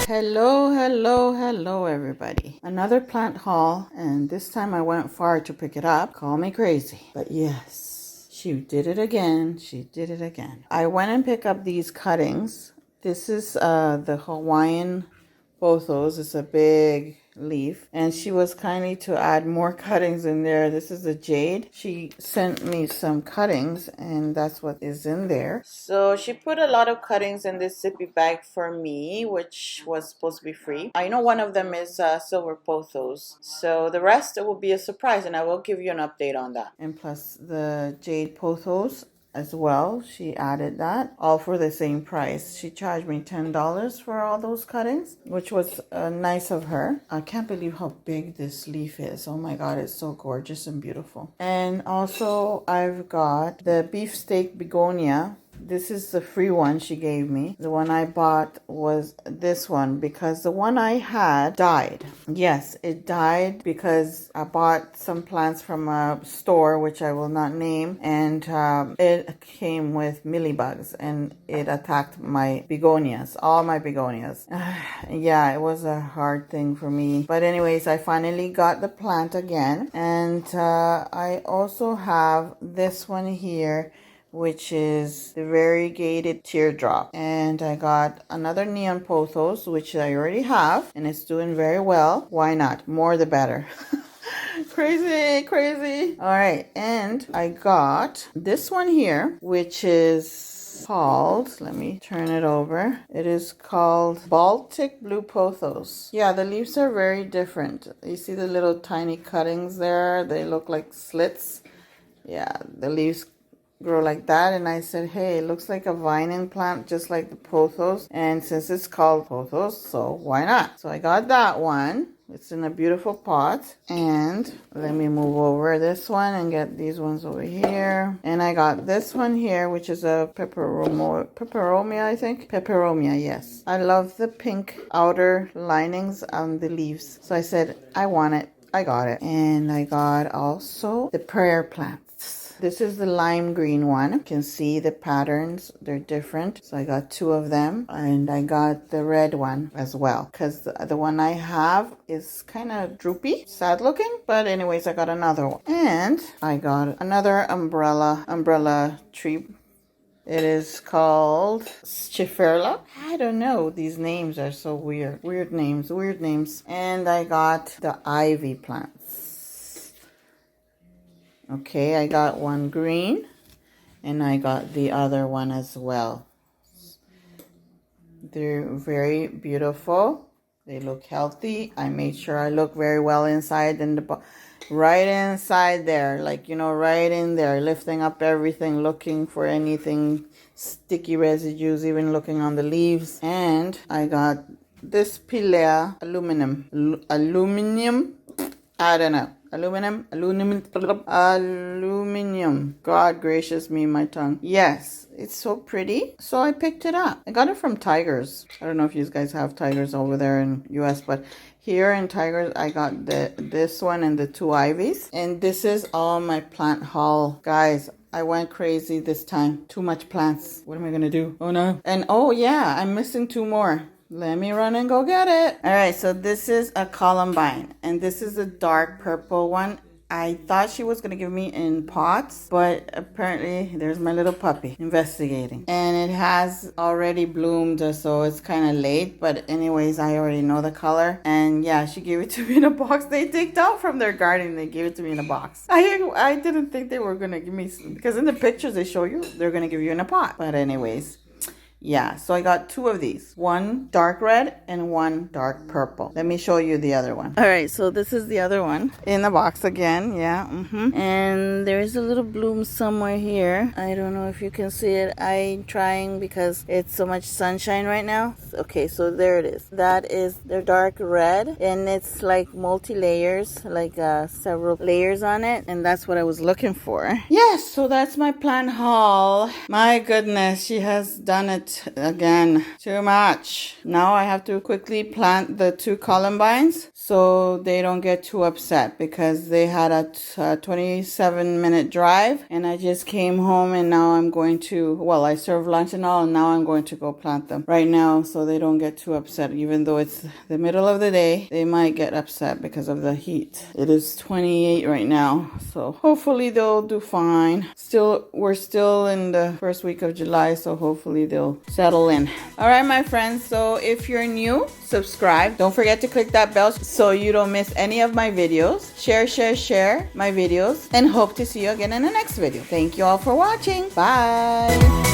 Hello, everybody. Another plant haul, and this time I went far to pick it up. Call me crazy, but yes, she did it again. I went and picked up these cuttings. This is the Hawaiian Pothos. It's a big leaf, and she was kindly to add more cuttings in there. This is the jade. She sent me some cuttings, and that's what is in there. So she put a lot of cuttings in this zippy bag for me, which was supposed to be free. I know one of them is silver pothos, so the rest will be a surprise, and I will give you an update on that. And plus the jade pothos as well, she added that, all for the same price. She charged me $10 for all those cuttings, which was nice of her. I can't believe how big this leaf is. Oh my god, it's so gorgeous and beautiful. And also I've got the beefsteak begonia. This is the free one she gave me. The one I bought was this one because the one I had died. Yes, it died because I bought some plants from a store, which I will not name, and it came with mealybugs and it attacked my begonias, all my begonias. Yeah, it was a hard thing for me. But anyways, I finally got the plant again. And I also have this one here, which is the variegated teardrop. And I got another neon pothos, which I already have, and it's doing very well. Why not? More the better. Crazy. All right, and I got this one here, which is called, let me turn it over. It is called Baltic Blue Pothos. Yeah, the leaves are very different. You see the little tiny cuttings there? They look like slits. Yeah, the leaves grow like that. And I said, hey, it looks like a vining plant just like the pothos, and since it's called pothos, so why not? So I got that one. It's in a beautiful pot. And let me move over this one and get these ones over here. And I got this one here, which is a peperomia, I think. Peperomia, yes. I love the pink outer linings on the leaves, so I said I want it. I got it. And I got also the prayer plant. This is the lime green one. You can see the patterns, they're different. So I got two of them, and I got the red one as well, because the one I have is kind of droopy, sad looking. But anyways, I got another one. And I got another umbrella tree. It is called Schifferla. I don't know. These names are so weird. Weird names. And I got the ivy plants. Okay, I got one green, and I got the other one as well. They're very beautiful. They look healthy. I made sure I look very well inside, and right inside there, like, you know, right in there, lifting up everything, looking for anything, sticky residues, even looking on the leaves. And I got this Pilea aluminum. I don't know. Aluminum. God gracious me, my tongue. Yes, it's so pretty. So I picked it up. I got it from Tigers. I don't know if you guys have Tigers over there in US, but here in Tigers, I got this one and the two ivies. And this is all my plant haul. Guys, I went crazy this time. Too much plants. What am I going to do? Oh no. And oh yeah, I'm missing two more. Let me run and go get it. All right, so this is a columbine, and this is a dark purple one. I thought she was going to give me in pots, but apparently there's my little puppy investigating. And it has already bloomed, so it's kind of late. But anyways, I already know the color. And yeah, she gave it to me in a box. They digged out from their garden. They gave it to me in a box. I didn't think they were going to give me, because in the pictures they show you, they're going to give you in a pot. But anyways, yeah, so I got two of these. One dark red and one dark purple. Let me show you the other one. All right, so this is the other one in the box again. Yeah. And there's a little bloom somewhere here. I don't know if you can see it. I'm trying because it's so much sunshine right now. Okay, so there it is. That is the dark red, and it's like multi-layers, like several layers on it. And that's what I was looking for. Yes, so that's my plant haul. My goodness, she has done it plant again. Too much. Now I have to quickly plant the 2 columbines so they don't get too upset, because they had a 27-minute drive, and I just came home and now I'm going to, well, I served lunch and all, and now I'm going to go plant them right now so they don't get too upset. Even though it's the middle of the day, they might get upset because of the heat. It is 28 right now, so hopefully they'll do fine. We're still in the first week of July, so hopefully they'll settle in. All right, my friends, so if you're new, subscribe. Don't forget to click that bell so you don't miss any of my videos. Share my videos, and hope to see you again in the next video. Thank you all for watching. Bye.